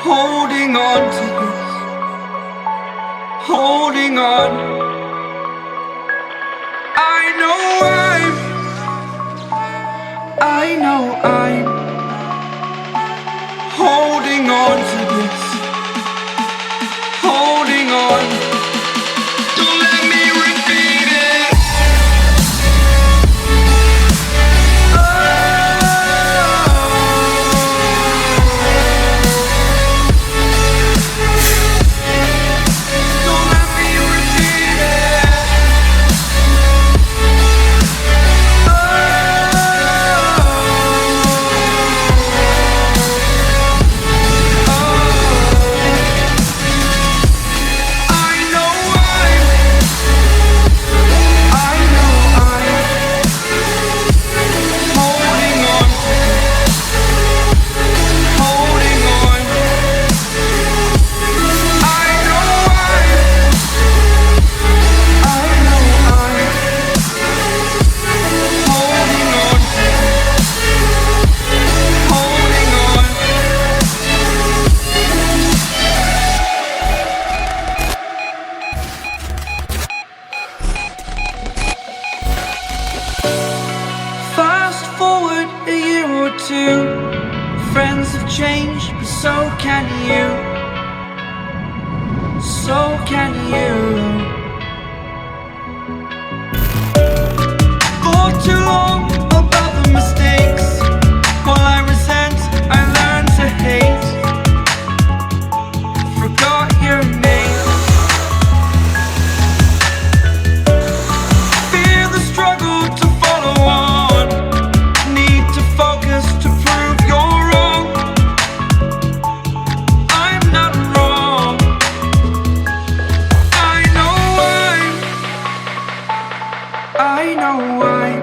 holding on to this, holding on. I know I'm holding on to this, holding on. Don't let me repeat it. Don't let me repeat it. Friends have changed, but so can you. So can you. For too long about the mistakes, while I resent, I learned to hate. Forgot your name. Fear the struggle to follow on. Need to focus to prove you're wrong. I'm not wrong. I know I'm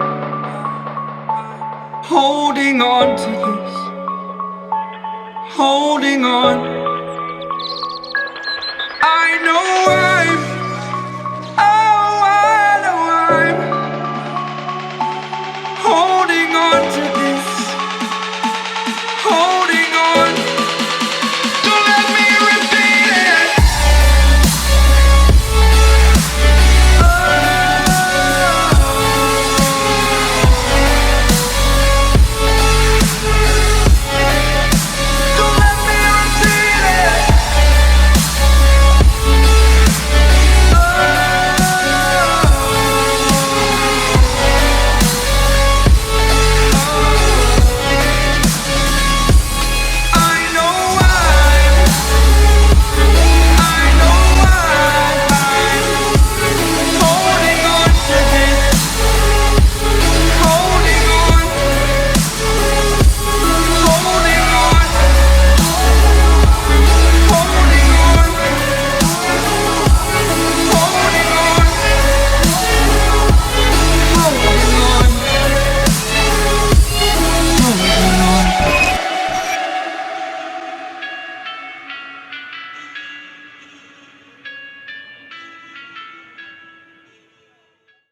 holding on to this, holding on. I know